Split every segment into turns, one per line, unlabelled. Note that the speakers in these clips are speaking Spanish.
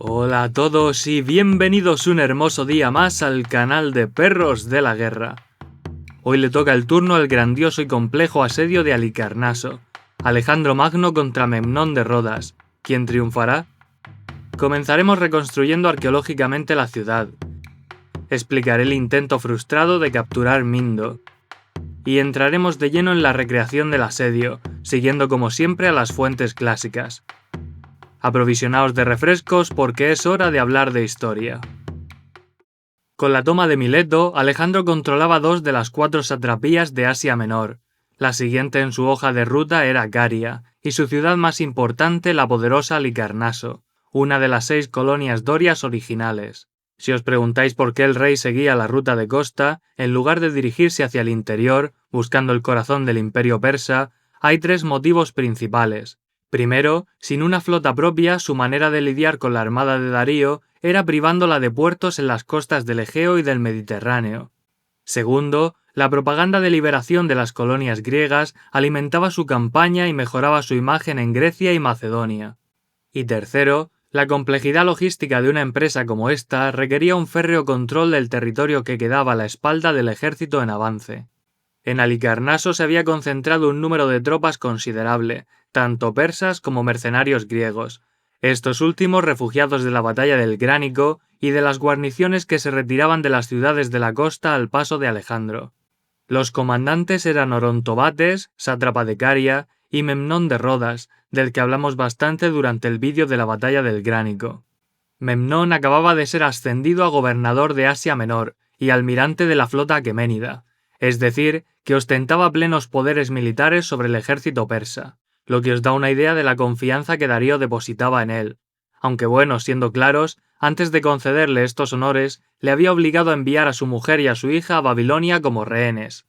Hola a todos y bienvenidos un hermoso día más al canal de Perros de la Guerra. Hoy le toca el turno al grandioso y complejo asedio de Halicarnaso, Alejandro Magno contra Memnón de Rodas. ¿Quién triunfará? Comenzaremos reconstruyendo arqueológicamente la ciudad. Explicaré el intento frustrado de capturar Mindo. Y entraremos de lleno en la recreación del asedio, siguiendo como siempre a las fuentes clásicas. Aprovisionaos de refrescos porque es hora de hablar de historia. Con la toma de Mileto, Alejandro controlaba 2 de las 4 satrapías de Asia Menor. La siguiente en su hoja de ruta era Caria, y su ciudad más importante la poderosa Halicarnaso, una de las 6 colonias dorias originales. Si os preguntáis por qué el rey seguía la ruta de costa, en lugar de dirigirse hacia el interior, buscando el corazón del imperio persa, hay 3 motivos principales. Primero, sin una flota propia, su manera de lidiar con la armada de Darío era privándola de puertos en las costas del Egeo y del Mediterráneo. Segundo, la propaganda de liberación de las colonias griegas alimentaba su campaña y mejoraba su imagen en Grecia y Macedonia. Y tercero, la complejidad logística de una empresa como esta requería un férreo control del territorio que quedaba a la espalda del ejército en avance. En Halicarnaso se había concentrado un número de tropas considerable, tanto persas como mercenarios griegos, estos últimos refugiados de la batalla del Gránico y de las guarniciones que se retiraban de las ciudades de la costa al paso de Alejandro. Los comandantes eran Orontobates, sátrapa de Caria, y Memnón de Rodas, del que hablamos bastante durante el vídeo de la batalla del Gránico. Memnón acababa de ser ascendido a gobernador de Asia Menor y almirante de la flota aqueménida, es decir, que ostentaba plenos poderes militares sobre el ejército persa, lo que os da una idea de la confianza que Darío depositaba en él. Aunque bueno, siendo claros, antes de concederle estos honores, le había obligado a enviar a su mujer y a su hija a Babilonia como rehenes.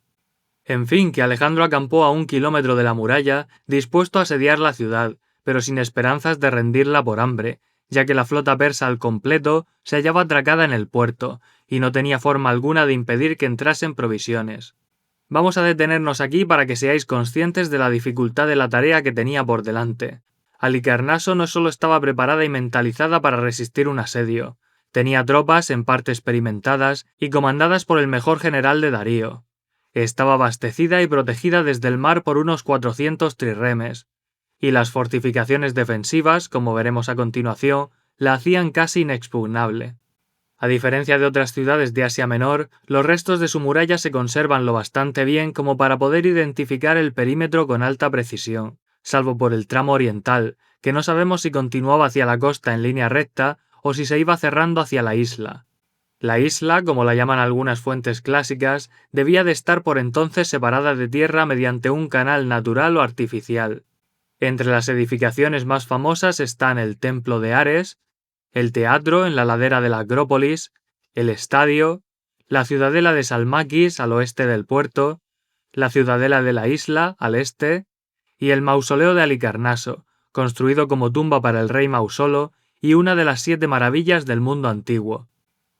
En fin, que Alejandro acampó a 1 kilómetro de la muralla, dispuesto a asediar la ciudad, pero sin esperanzas de rendirla por hambre, ya que la flota persa al completo se hallaba atracada en el puerto, y no tenía forma alguna de impedir que entrasen provisiones. Vamos a detenernos aquí para que seáis conscientes de la dificultad de la tarea que tenía por delante. Halicarnaso no solo estaba preparada y mentalizada para resistir un asedio, tenía tropas en parte experimentadas y comandadas por el mejor general de Darío. Estaba abastecida y protegida desde el mar por unos 400 trirremes, y las fortificaciones defensivas, como veremos a continuación, la hacían casi inexpugnable. A diferencia de otras ciudades de Asia Menor, los restos de su muralla se conservan lo bastante bien como para poder identificar el perímetro con alta precisión, salvo por el tramo oriental, que no sabemos si continuaba hacia la costa en línea recta o si se iba cerrando hacia la isla. La isla, como la llaman algunas fuentes clásicas, debía de estar por entonces separada de tierra mediante un canal natural o artificial. Entre las edificaciones más famosas están el Templo de Ares, el teatro en la ladera de la Acrópolis, el estadio, la ciudadela de Salmaquis al oeste del puerto, la ciudadela de la isla al este, y el mausoleo de Halicarnaso, construido como tumba para el rey Mausolo y una de las 7 maravillas del mundo antiguo.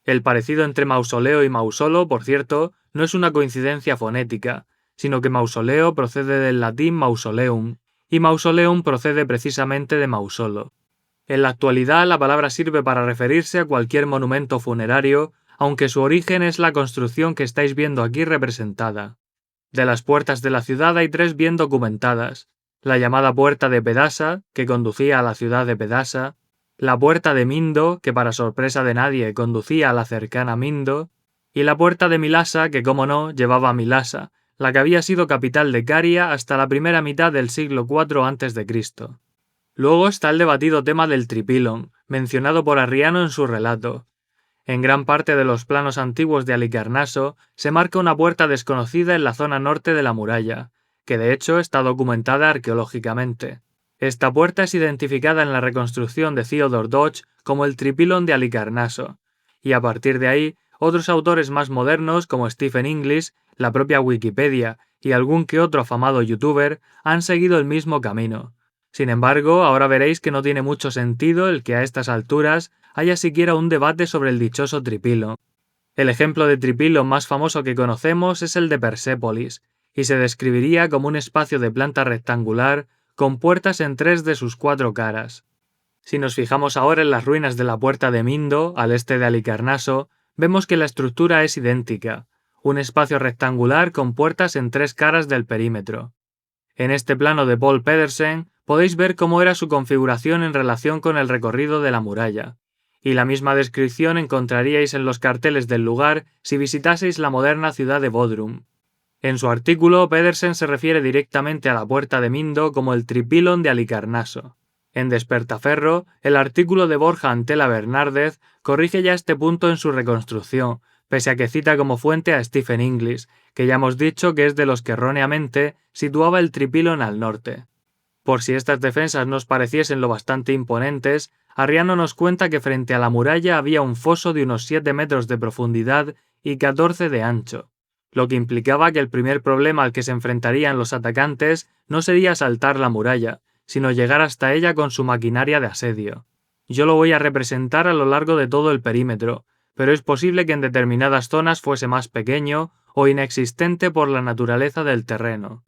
El parecido entre mausoleo y mausolo, por cierto, no es una coincidencia fonética, sino que mausoleo procede del latín mausoleum, y mausoleum procede precisamente de mausolo. En la actualidad la palabra sirve para referirse a cualquier monumento funerario, aunque su origen es la construcción que estáis viendo aquí representada. De las puertas de la ciudad hay 3 bien documentadas: la llamada puerta de Pedasa, que conducía a la ciudad de Pedasa, la puerta de Mindo, que para sorpresa de nadie conducía a la cercana Mindo, y la puerta de Milasa, que como no, llevaba a Milasa, la que había sido capital de Caria hasta la primera mitad del siglo IV a.C. Luego está el debatido tema del Tripilon, mencionado por Arriano en su relato. En gran parte de los planos antiguos de Halicarnaso se marca una puerta desconocida en la zona norte de la muralla, que de hecho está documentada arqueológicamente. Esta puerta es identificada en la reconstrucción de Theodore Dodge como el Tripilon de Halicarnaso, y a partir de ahí, otros autores más modernos como Stephen English, la propia Wikipedia y algún que otro afamado youtuber han seguido el mismo camino. Sin embargo, ahora veréis que no tiene mucho sentido el que a estas alturas haya siquiera un debate sobre el dichoso Tripilon. El ejemplo de Tripilon más famoso que conocemos es el de Persépolis, y se describiría como un espacio de planta rectangular con puertas en 3 de sus 4 caras. Si nos fijamos ahora en las ruinas de la Puerta de Mindo, al este de Halicarnaso, vemos que la estructura es idéntica, un espacio rectangular con puertas en 3 caras del perímetro. En este plano de Paul Pedersen podéis ver cómo era su configuración en relación con el recorrido de la muralla, y la misma descripción encontraríais en los carteles del lugar si visitaseis la moderna ciudad de Bodrum. En su artículo, Pedersen se refiere directamente a la Puerta de Mindo como el Tripilon de Halicarnaso. En Despertaferro, el artículo de Borja Antela Bernárdez corrige ya este punto en su reconstrucción, pese a que cita como fuente a Stephen Inglis, que ya hemos dicho que es de los que erróneamente situaba el Tripilon al norte. Por si estas defensas nos pareciesen lo bastante imponentes, Arriano nos cuenta que frente a la muralla había un foso de unos 7 metros de profundidad y 14 de ancho, lo que implicaba que el primer problema al que se enfrentarían los atacantes no sería saltar la muralla, sino llegar hasta ella con su maquinaria de asedio. Yo lo voy a representar a lo largo de todo el perímetro, pero es posible que en determinadas zonas fuese más pequeño o inexistente por la naturaleza del terreno.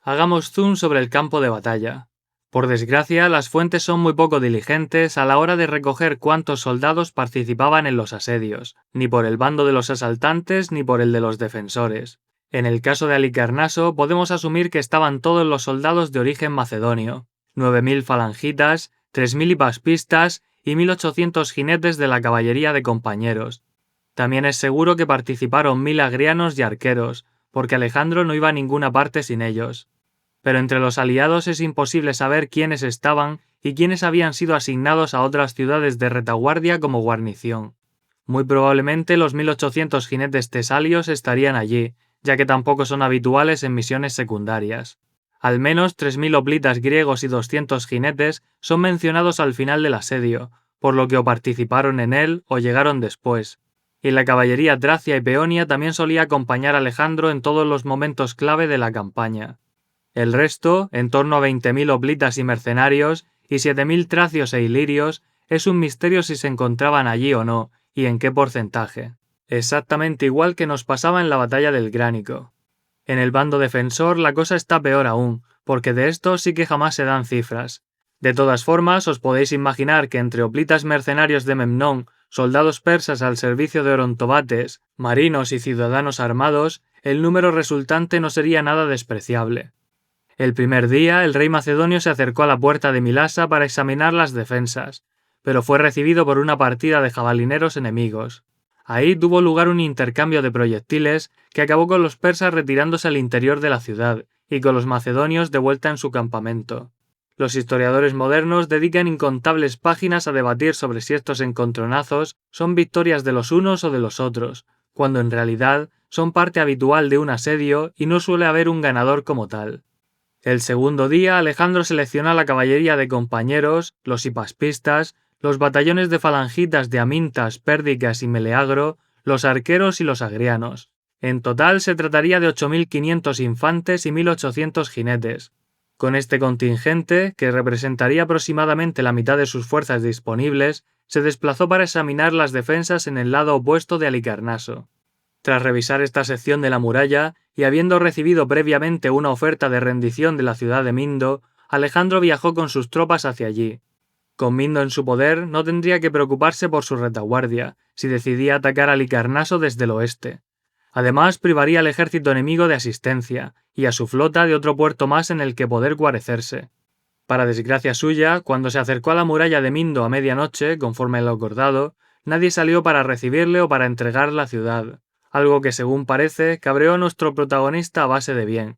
Hagamos zoom sobre el campo de batalla. Por desgracia, las fuentes son muy poco diligentes a la hora de recoger cuántos soldados participaban en los asedios, ni por el bando de los asaltantes ni por el de los defensores. En el caso de Halicarnaso podemos asumir que estaban todos los soldados de origen macedonio, 9.000 falangitas, 3.000 hipaspistas y 1.800 jinetes de la caballería de compañeros. También es seguro que participaron 1.000 agrianos y arqueros, porque Alejandro no iba a ninguna parte sin ellos. Pero entre los aliados es imposible saber quiénes estaban y quiénes habían sido asignados a otras ciudades de retaguardia como guarnición. Muy probablemente los 1.800 jinetes tesalios estarían allí, ya que tampoco son habituales en misiones secundarias. Al menos 3.000 hoplitas griegos y 200 jinetes son mencionados al final del asedio, por lo que o participaron en él o llegaron después. Y la caballería tracia y peonia también solía acompañar a Alejandro en todos los momentos clave de la campaña. El resto, en torno a 20.000 hoplitas y mercenarios, y 7.000 tracios e ilirios, es un misterio si se encontraban allí o no, y en qué porcentaje. Exactamente igual que nos pasaba en la batalla del Gránico. En el bando defensor la cosa está peor aún, porque de esto sí que jamás se dan cifras. De todas formas, os podéis imaginar que entre hoplitas mercenarios de Memnón, soldados persas al servicio de Orontobates, marinos y ciudadanos armados, el número resultante no sería nada despreciable. El primer día, el rey macedonio se acercó a la puerta de Milasa para examinar las defensas, pero fue recibido por una partida de jabalineros enemigos. Ahí tuvo lugar un intercambio de proyectiles que acabó con los persas retirándose al interior de la ciudad y con los macedonios de vuelta en su campamento. Los historiadores modernos dedican incontables páginas a debatir sobre si estos encontronazos son victorias de los unos o de los otros, cuando en realidad son parte habitual de un asedio y no suele haber un ganador como tal. El segundo día, Alejandro seleccionó a la caballería de compañeros, los hipaspistas, los batallones de falangitas de Amintas, Pérdicas y Meleagro, los arqueros y los agrianos. En total se trataría de 8.500 infantes y 1.800 jinetes. Con este contingente, que representaría aproximadamente la mitad de sus fuerzas disponibles, se desplazó para examinar las defensas en el lado opuesto de Halicarnaso. Tras revisar esta sección de la muralla, y habiendo recibido previamente una oferta de rendición de la ciudad de Mindo, Alejandro viajó con sus tropas hacia allí. Con Mindo en su poder, no tendría que preocuparse por su retaguardia, si decidía atacar a Halicarnaso desde el oeste. Además, privaría al ejército enemigo de asistencia, y a su flota de otro puerto más en el que poder guarecerse. Para desgracia suya, cuando se acercó a la muralla de Mindo a medianoche, conforme a lo acordado, nadie salió para recibirle o para entregar la ciudad. Algo que, según parece, cabreó a nuestro protagonista a base de bien.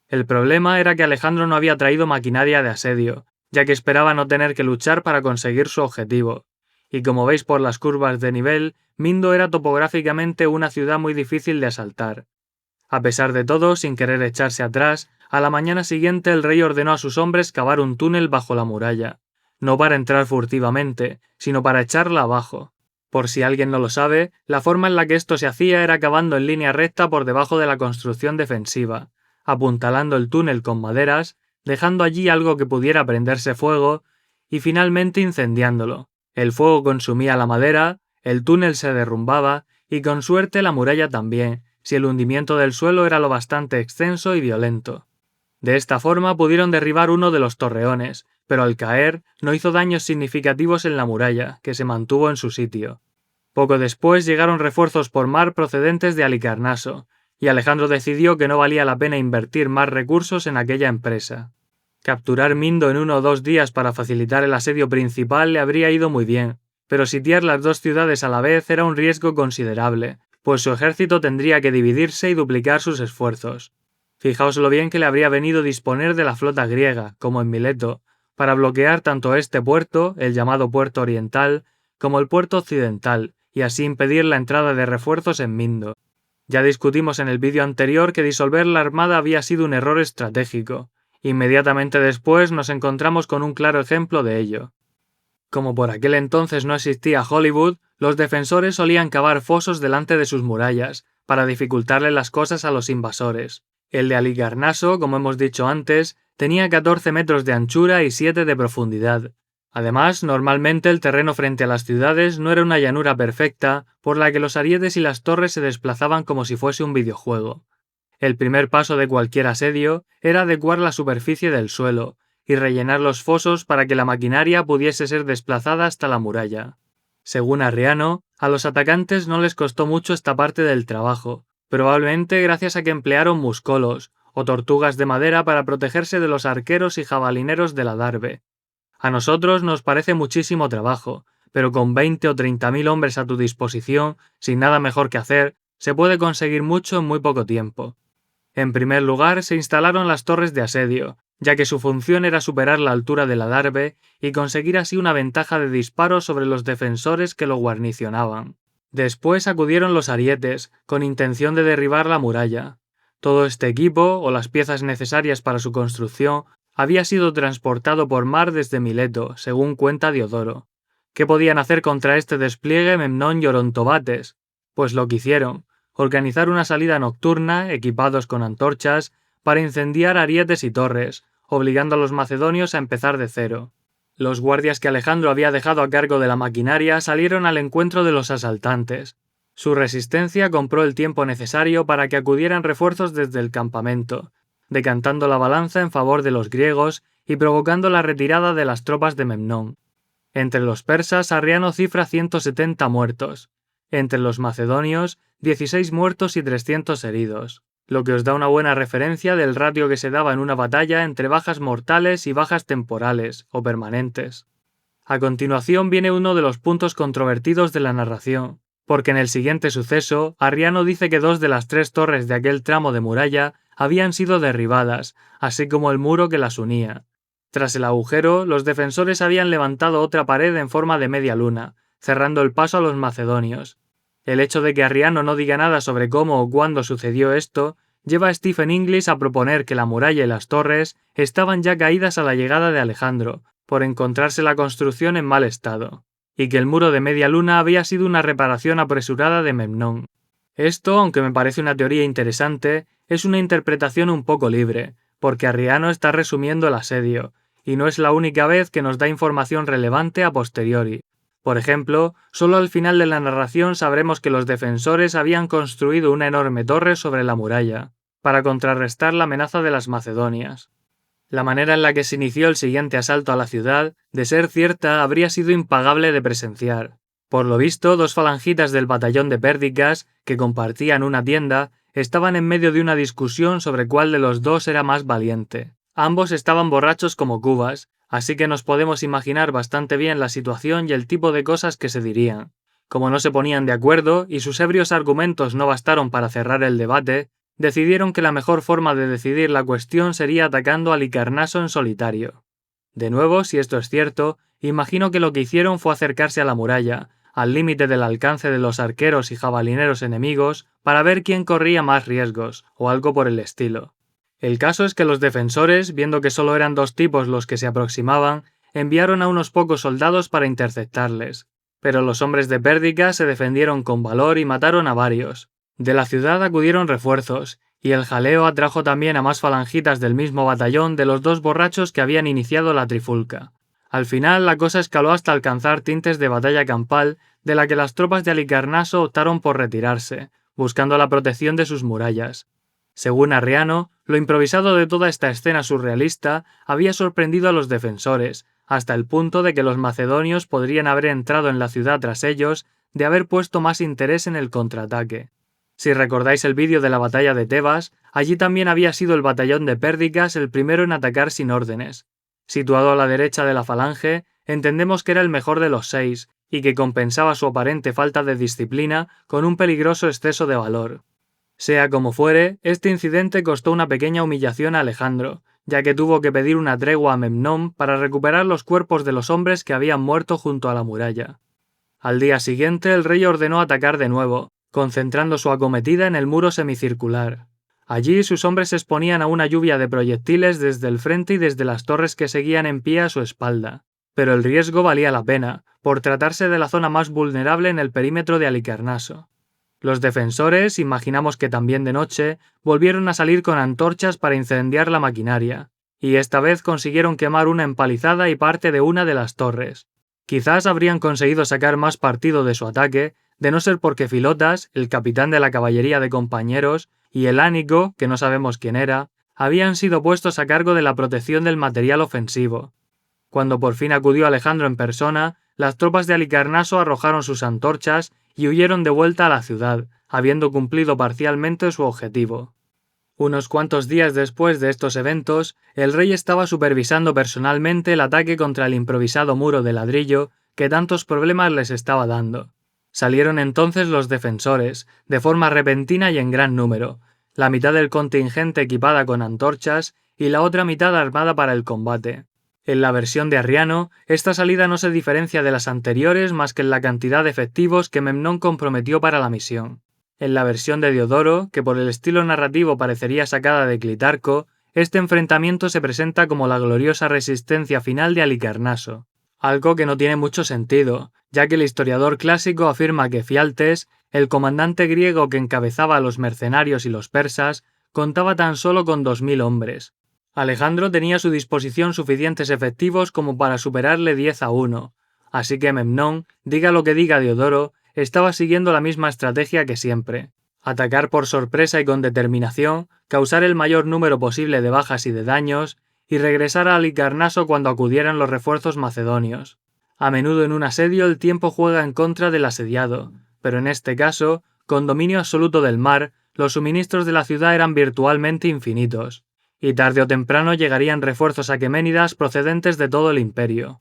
El problema era que Alejandro no había traído maquinaria de asedio, ya que esperaba no tener que luchar para conseguir su objetivo. Y como veis por las curvas de nivel, Mindo era topográficamente una ciudad muy difícil de asaltar. A pesar de todo, sin querer echarse atrás, a la mañana siguiente el rey ordenó a sus hombres cavar un túnel bajo la muralla, no para entrar furtivamente, sino para echarla abajo. Por si alguien no lo sabe, la forma en la que esto se hacía era cavando en línea recta por debajo de la construcción defensiva, apuntalando el túnel con maderas, dejando allí algo que pudiera prenderse fuego y finalmente incendiándolo. El fuego consumía la madera, el túnel se derrumbaba y con suerte la muralla también, si el hundimiento del suelo era lo bastante extenso y violento. De esta forma pudieron derribar uno de los torreones, pero al caer no hizo daños significativos en la muralla, que se mantuvo en su sitio. Poco después llegaron refuerzos por mar procedentes de Halicarnaso, y Alejandro decidió que no valía la pena invertir más recursos en aquella empresa. Capturar Mindo en 1 o 2 días para facilitar el asedio principal le habría ido muy bien, pero sitiar las 2 ciudades a la vez era un riesgo considerable, pues su ejército tendría que dividirse y duplicar sus esfuerzos. Fijaos lo bien que le habría venido disponer de la flota griega, como en Mileto, para bloquear tanto este puerto, el llamado puerto oriental, como el puerto occidental, y así impedir la entrada de refuerzos en Mindo. Ya discutimos en el vídeo anterior que disolver la armada había sido un error estratégico. Inmediatamente después nos encontramos con un claro ejemplo de ello. Como por aquel entonces no existía Hollywood, los defensores solían cavar fosos delante de sus murallas, para dificultarle las cosas a los invasores. El de Halicarnaso, como hemos dicho antes, tenía 14 metros de anchura y 7 de profundidad. Además, normalmente el terreno frente a las ciudades no era una llanura perfecta, por la que los arietes y las torres se desplazaban como si fuese un videojuego. El primer paso de cualquier asedio era adecuar la superficie del suelo y rellenar los fosos para que la maquinaria pudiese ser desplazada hasta la muralla. Según Arriano, a los atacantes no les costó mucho esta parte del trabajo, probablemente gracias a que emplearon muscolos o tortugas de madera para protegerse de los arqueros y jabalineros del adarve. A nosotros nos parece muchísimo trabajo, pero con 20 o 30.000 hombres a tu disposición, sin nada mejor que hacer, se puede conseguir mucho en muy poco tiempo. En primer lugar, se instalaron las torres de asedio, ya que su función era superar la altura del adarve y conseguir así una ventaja de disparo sobre los defensores que lo guarnicionaban. Después acudieron los arietes, con intención de derribar la muralla. Todo este equipo, o las piezas necesarias para su construcción, había sido transportado por mar desde Mileto, según cuenta Diodoro. ¿Qué podían hacer contra este despliegue Memnón y Orontobates? Pues lo que hicieron: organizar una salida nocturna, equipados con antorchas, para incendiar arietes y torres, obligando a los macedonios a empezar de cero. Los guardias que Alejandro había dejado a cargo de la maquinaria salieron al encuentro de los asaltantes. Su resistencia compró el tiempo necesario para que acudieran refuerzos desde el campamento, decantando la balanza en favor de los griegos y provocando la retirada de las tropas de Memnón. Entre los persas, Arriano cifra 170 muertos. Entre los macedonios, 16 muertos y 300 heridos, lo que os da una buena referencia del ratio que se daba en una batalla entre bajas mortales y bajas temporales o permanentes. A continuación viene uno de los puntos controvertidos de la narración, porque en el siguiente suceso, Arriano dice que 2 de las 3 torres de aquel tramo de muralla habían sido derribadas, así como el muro que las unía. Tras el agujero, los defensores habían levantado otra pared en forma de media luna, cerrando el paso a los macedonios. El hecho de que Arriano no diga nada sobre cómo o cuándo sucedió esto lleva a Stephen Inglis a proponer que la muralla y las torres estaban ya caídas a la llegada de Alejandro, por encontrarse la construcción en mal estado, y que el muro de media luna había sido una reparación apresurada de Memnón. Esto, aunque me parece una teoría interesante, es una interpretación un poco libre, porque Arriano está resumiendo el asedio, y no es la única vez que nos da información relevante a posteriori. Por ejemplo, solo al final de la narración sabremos que los defensores habían construido una enorme torre sobre la muralla, para contrarrestar la amenaza de las Macedonias. La manera en la que se inició el siguiente asalto a la ciudad, de ser cierta, habría sido impagable de presenciar. Por lo visto, 2 falangitas del batallón de Pérdiccas, que compartían una tienda, estaban en medio de una discusión sobre cuál de los 2 era más valiente. Ambos estaban borrachos como cubas, así que nos podemos imaginar bastante bien la situación y el tipo de cosas que se dirían. Como no se ponían de acuerdo y sus ebrios argumentos no bastaron para cerrar el debate, decidieron que la mejor forma de decidir la cuestión sería atacando a Halicarnaso en solitario. De nuevo, si esto es cierto, imagino que lo que hicieron fue acercarse a la muralla, al límite del alcance de los arqueros y jabalineros enemigos, para ver quién corría más riesgos, o algo por el estilo. El caso es que los defensores, viendo que solo eran 2 tipos los que se aproximaban, enviaron a unos pocos soldados para interceptarles. Pero los hombres de Pérdica se defendieron con valor y mataron a varios. De la ciudad acudieron refuerzos, y el jaleo atrajo también a más falangitas del mismo batallón de los 2 borrachos que habían iniciado la trifulca. Al final la cosa escaló hasta alcanzar tintes de batalla campal, de la que las tropas de Halicarnaso optaron por retirarse, buscando la protección de sus murallas. Según Arriano, Lo improvisado de toda esta escena surrealista había sorprendido a los defensores, hasta el punto de que los macedonios podrían haber entrado en la ciudad tras ellos de haber puesto más interés en el contraataque. Si recordáis el vídeo de la batalla de Tebas, allí también había sido el batallón de Pérdicas el primero en atacar sin órdenes. Situado a la derecha de la falange, entendemos que era el mejor de los 6 y que compensaba su aparente falta de disciplina con un peligroso exceso de valor. Sea como fuere, este incidente costó una pequeña humillación a Alejandro, ya que tuvo que pedir una tregua a Memnón para recuperar los cuerpos de los hombres que habían muerto junto a la muralla. Al día siguiente el rey ordenó atacar de nuevo, concentrando su acometida en el muro semicircular. Allí sus hombres se exponían a una lluvia de proyectiles desde el frente y desde las torres que seguían en pie a su espalda. Pero el riesgo valía la pena, por tratarse de la zona más vulnerable en el perímetro de Halicarnaso. Los defensores, imaginamos que también de noche, volvieron a salir con antorchas para incendiar la maquinaria, y esta vez consiguieron quemar una empalizada y parte de una de las torres. Quizás habrían conseguido sacar más partido de su ataque, de no ser porque Filotas, el capitán de la caballería de compañeros, y el Ánico, que no sabemos quién era, habían sido puestos a cargo de la protección del material ofensivo. Cuando por fin acudió Alejandro en persona, las tropas de Halicarnaso arrojaron sus antorchas y huyeron de vuelta a la ciudad, habiendo cumplido parcialmente su objetivo. Unos cuantos días después de estos eventos, el rey estaba supervisando personalmente el ataque contra el improvisado muro de ladrillo que tantos problemas les estaba dando. Salieron entonces los defensores, de forma repentina y en gran número, la mitad del contingente equipada con antorchas y la otra mitad armada para el combate. En la versión de Arriano, esta salida no se diferencia de las anteriores más que en la cantidad de efectivos que Memnón comprometió para la misión. En la versión de Diodoro, que por el estilo narrativo parecería sacada de Clitarco, este enfrentamiento se presenta como la gloriosa resistencia final de Halicarnaso, algo que no tiene mucho sentido, ya que el historiador clásico afirma que Fialtes, el comandante griego que encabezaba a los mercenarios y los persas, contaba tan solo con 2000 hombres. Alejandro tenía a su disposición suficientes efectivos como para superarle 10-1, así que Memnón, diga lo que diga Diodoro, estaba siguiendo la misma estrategia que siempre: atacar por sorpresa y con determinación, causar el mayor número posible de bajas y de daños, y regresar a Halicarnaso cuando acudieran los refuerzos macedonios. A menudo en un asedio el tiempo juega en contra del asediado, pero en este caso, con dominio absoluto del mar, los suministros de la ciudad eran virtualmente infinitos, y tarde o temprano llegarían refuerzos aqueménidas procedentes de todo el imperio.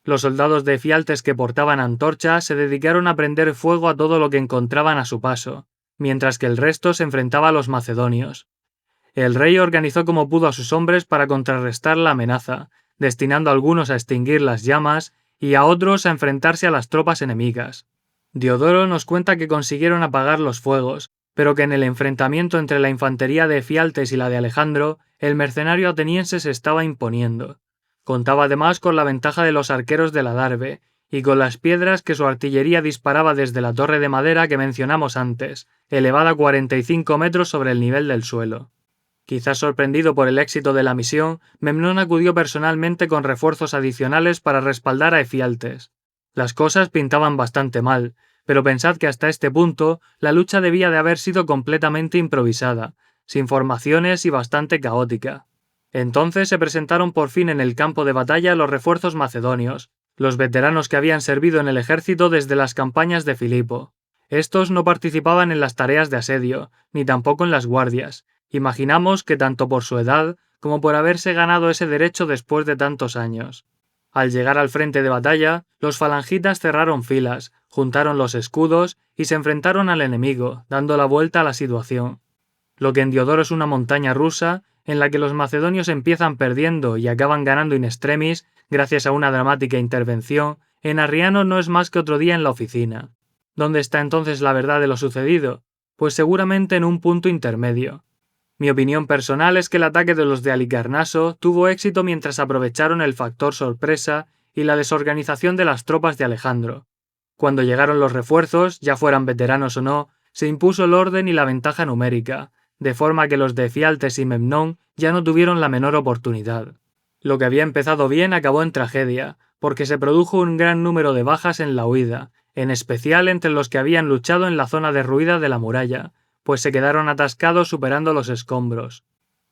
Los soldados de Fialtes que portaban antorchas se dedicaron a prender fuego a todo lo que encontraban a su paso, mientras que el resto se enfrentaba a los macedonios. El rey organizó como pudo a sus hombres para contrarrestar la amenaza, destinando a algunos a extinguir las llamas y a otros a enfrentarse a las tropas enemigas. Diodoro nos cuenta que consiguieron apagar los fuegos, pero que en el enfrentamiento entre la infantería de Fialtes y la de Alejandro, el mercenario ateniense se estaba imponiendo. Contaba además con la ventaja de los arqueros del adarve, y con las piedras que su artillería disparaba desde la torre de madera que mencionamos antes, elevada 45 metros sobre el nivel del suelo. Quizás sorprendido por el éxito de la misión, Memnón acudió personalmente con refuerzos adicionales para respaldar a Efialtes. Las cosas pintaban bastante mal, pero pensad que hasta este punto la lucha debía de haber sido completamente improvisada, sin formaciones y bastante caótica. Entonces se presentaron por fin en el campo de batalla los refuerzos macedonios, los veteranos que habían servido en el ejército desde las campañas de Filipo. Estos no participaban en las tareas de asedio, ni tampoco en las guardias. Imaginamos que tanto por su edad como por haberse ganado ese derecho después de tantos años. Al llegar al frente de batalla, los falangitas cerraron filas, juntaron los escudos y se enfrentaron al enemigo, dando la vuelta a la situación. Lo que en Diodoro es una montaña rusa, en la que los macedonios empiezan perdiendo y acaban ganando in extremis gracias a una dramática intervención, en Arriano no es más que otro día en la oficina. ¿Dónde está entonces la verdad de lo sucedido? Pues seguramente en un punto intermedio. Mi opinión personal es que el ataque de los de Halicarnaso tuvo éxito mientras aprovecharon el factor sorpresa y la desorganización de las tropas de Alejandro. Cuando llegaron los refuerzos, ya fueran veteranos o no, se impuso el orden y la ventaja numérica, de forma que los de Fialtes y Memnón ya no tuvieron la menor oportunidad. Lo que había empezado bien acabó en tragedia, porque se produjo un gran número de bajas en la huida, en especial entre los que habían luchado en la zona derruida de la muralla, pues se quedaron atascados superando los escombros.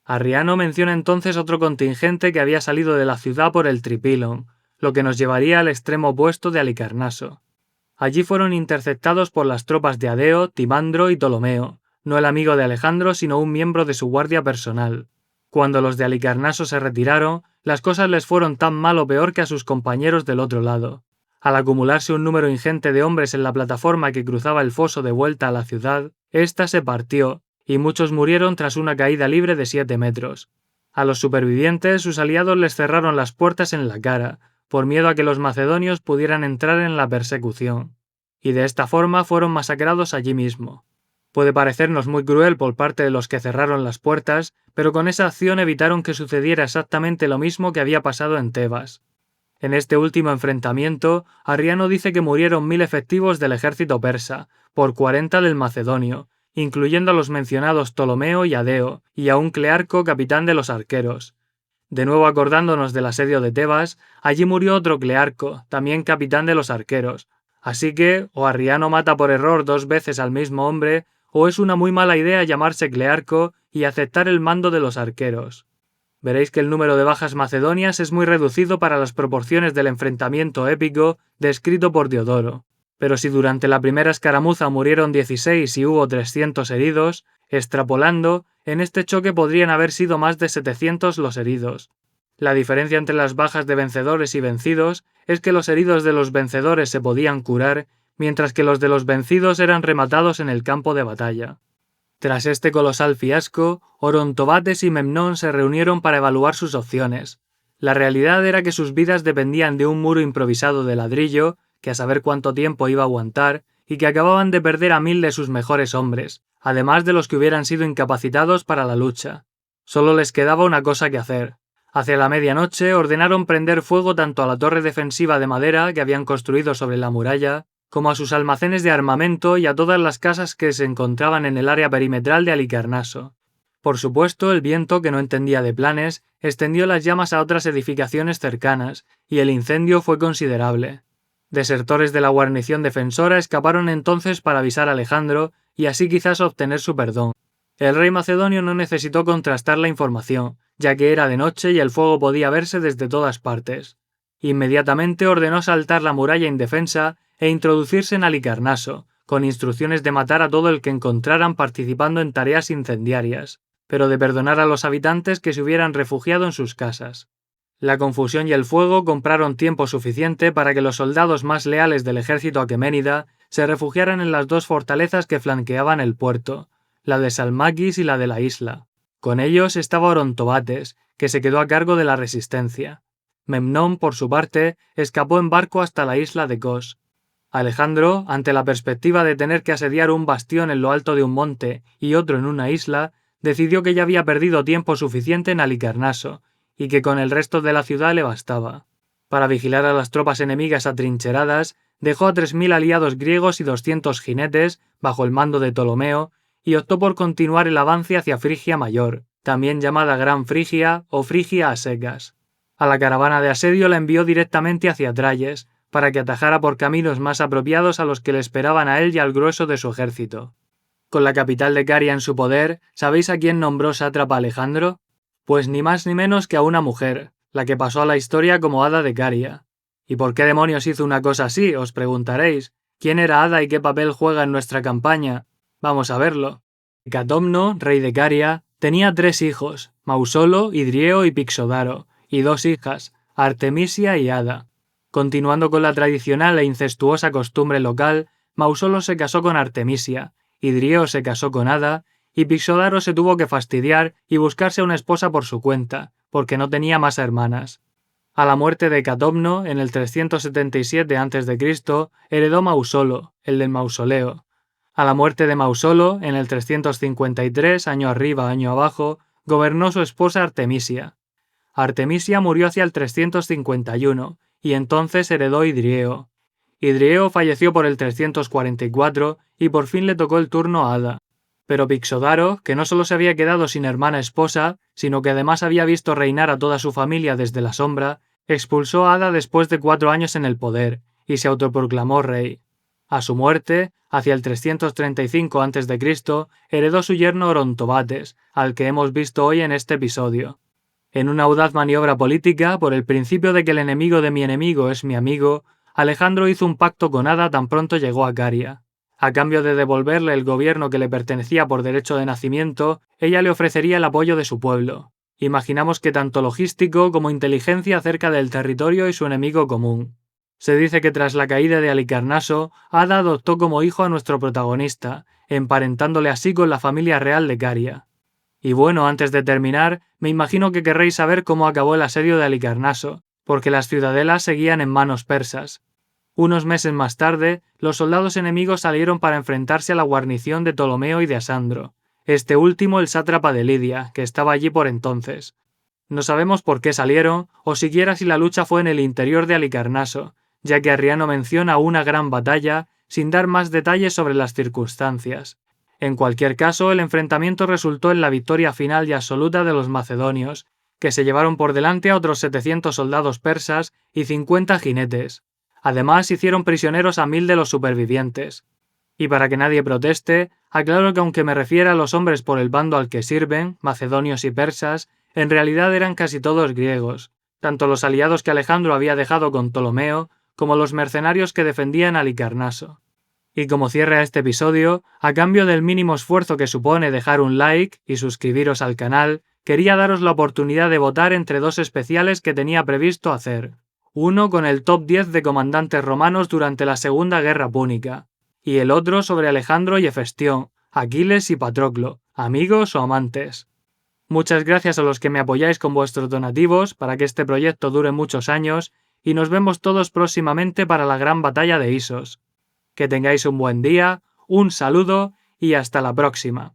Arriano menciona entonces otro contingente que había salido de la ciudad por el Tripilon, lo que nos llevaría al extremo opuesto de Halicarnaso. Allí fueron interceptados por las tropas de Adeo, Timandro y Ptolomeo, no el amigo de Alejandro sino un miembro de su guardia personal. Cuando los de Halicarnaso se retiraron, las cosas les fueron tan mal o peor que a sus compañeros del otro lado. Al acumularse un número ingente de hombres en la plataforma que cruzaba el foso de vuelta a la ciudad, ésta se partió, y muchos murieron tras una caída libre de 7 metros. A los supervivientes sus aliados les cerraron las puertas en la cara, por miedo a que los macedonios pudieran entrar en la persecución, y de esta forma fueron masacrados allí mismo. Puede parecernos muy cruel por parte de los que cerraron las puertas, pero con esa acción evitaron que sucediera exactamente lo mismo que había pasado en Tebas. En este último enfrentamiento, Arriano dice que murieron 1000 efectivos del ejército persa, por 40 del macedonio, incluyendo a los mencionados Ptolomeo y Adeo, y a un Clearco capitán de los arqueros. De nuevo acordándonos del asedio de Tebas, allí murió otro Clearco, también capitán de los arqueros. Así que, o Arriano mata por error 2 veces al mismo hombre, o es una muy mala idea llamarse Clearco y aceptar el mando de los arqueros. Veréis que el número de bajas macedonias es muy reducido para las proporciones del enfrentamiento épico descrito por Diodoro. Pero si durante la primera escaramuza murieron 16 y hubo 300 heridos, extrapolando, en este choque podrían haber sido más de 700 los heridos. La diferencia entre las bajas de vencedores y vencidos es que los heridos de los vencedores se podían curar, mientras que los de los vencidos eran rematados en el campo de batalla. Tras este colosal fiasco, Orontobates y Memnón se reunieron para evaluar sus opciones. La realidad era que sus vidas dependían de un muro improvisado de ladrillo, que a saber cuánto tiempo iba a aguantar, y que acababan de perder a 1000 de sus mejores hombres, además de los que hubieran sido incapacitados para la lucha. Solo les quedaba una cosa que hacer. Hacia la medianoche ordenaron prender fuego tanto a la torre defensiva de madera que habían construido sobre la muralla, como a sus almacenes de armamento y a todas las casas que se encontraban en el área perimetral de Halicarnaso. Por supuesto, el viento, que no entendía de planes, extendió las llamas a otras edificaciones cercanas, y el incendio fue considerable. Desertores de la guarnición defensora escaparon entonces para avisar a Alejandro y así quizás obtener su perdón. El rey macedonio no necesitó contrastar la información, ya que era de noche y el fuego podía verse desde todas partes. Inmediatamente ordenó saltar la muralla indefensa e introducirse en Halicarnaso, con instrucciones de matar a todo el que encontraran participando en tareas incendiarias, pero de perdonar a los habitantes que se hubieran refugiado en sus casas. La confusión y el fuego compraron tiempo suficiente para que los soldados más leales del ejército aqueménida se refugiaran en las 2 fortalezas que flanqueaban el puerto, la de Salmaquis y la de la isla. Con ellos estaba Orontobates, que se quedó a cargo de la resistencia. Memnón, por su parte, escapó en barco hasta la isla de Kos. Alejandro, ante la perspectiva de tener que asediar un bastión en lo alto de un monte y otro en una isla, decidió que ya había perdido tiempo suficiente en Halicarnaso, y que con el resto de la ciudad le bastaba. Para vigilar a las tropas enemigas atrincheradas, dejó a 3000 aliados griegos y 200 jinetes, bajo el mando de Ptolomeo, y optó por continuar el avance hacia Frigia Mayor, también llamada Gran Frigia o Frigia a secas. A la caravana de asedio la envió directamente hacia Tralles, para que atajara por caminos más apropiados a los que le esperaban a él y al grueso de su ejército. Con la capital de Caria en su poder, ¿sabéis a quién nombró sátrapa Alejandro? Pues ni más ni menos que a una mujer, la que pasó a la historia como Hada de Caria. ¿Y por qué demonios hizo una cosa así?, os preguntaréis. ¿Quién era Hada y qué papel juega en nuestra campaña? Vamos a verlo. Catomno, rey de Caria, tenía 3 hijos, Mausolo, Idrieo y Pixodaro, y 2 hijas, Artemisia y Hada. Continuando con la tradicional e incestuosa costumbre local, Mausolo se casó con Artemisia, Idrieo se casó con Hada, y Pixodaro se tuvo que fastidiar y buscarse una esposa por su cuenta, porque no tenía más hermanas. A la muerte de Catomno, en el 377 a.C., heredó Mausolo, el del mausoleo. A la muerte de Mausolo, en el 353, año arriba, año abajo, gobernó su esposa Artemisia. Artemisia murió hacia el 351, y entonces heredó Idrieo. Idrieo falleció por el 344 y por fin le tocó el turno a Hada. Pero Pixodaro, que no solo se había quedado sin hermana esposa, sino que además había visto reinar a toda su familia desde la sombra, expulsó a Hada después de 4 años en el poder, y se autoproclamó rey. A su muerte, hacia el 335 a.C., heredó su yerno Orontobates, al que hemos visto hoy en este episodio. En una audaz maniobra política, por el principio de que el enemigo de mi enemigo es mi amigo, Alejandro hizo un pacto con Ada tan pronto llegó a Caria. A cambio de devolverle el gobierno que le pertenecía por derecho de nacimiento, ella le ofrecería el apoyo de su pueblo. Imaginamos que tanto logístico como inteligencia acerca del territorio y su enemigo común. Se dice que tras la caída de Halicarnaso, Ada adoptó como hijo a nuestro protagonista, emparentándole así con la familia real de Caria. Y bueno, antes de terminar, me imagino que querréis saber cómo acabó el asedio de Halicarnaso, porque las ciudadelas seguían en manos persas. Unos meses más tarde, los soldados enemigos salieron para enfrentarse a la guarnición de Ptolomeo y de Asandro, este último el sátrapa de Lidia, que estaba allí por entonces. No sabemos por qué salieron, o siquiera si la lucha fue en el interior de Halicarnaso, ya que Arriano menciona una gran batalla, sin dar más detalles sobre las circunstancias. En cualquier caso, el enfrentamiento resultó en la victoria final y absoluta de los macedonios, que se llevaron por delante a otros 700 soldados persas y 50 jinetes. Además, hicieron prisioneros a 1000 de los supervivientes. Y para que nadie proteste, aclaro que aunque me refiera a los hombres por el bando al que sirven, macedonios y persas, en realidad eran casi todos griegos, tanto los aliados que Alejandro había dejado con Ptolomeo, como los mercenarios que defendían a Halicarnaso. Y como cierre a este episodio, a cambio del mínimo esfuerzo que supone dejar un like y suscribiros al canal, quería daros la oportunidad de votar entre dos especiales que tenía previsto hacer. Uno con el top 10 de comandantes romanos durante la Segunda Guerra Púnica, y el otro sobre Alejandro y Hefestión, Aquiles y Patroclo, amigos o amantes. Muchas gracias a los que me apoyáis con vuestros donativos para que este proyecto dure muchos años, y nos vemos todos próximamente para la gran batalla de Isos. Que tengáis un buen día, un saludo y hasta la próxima.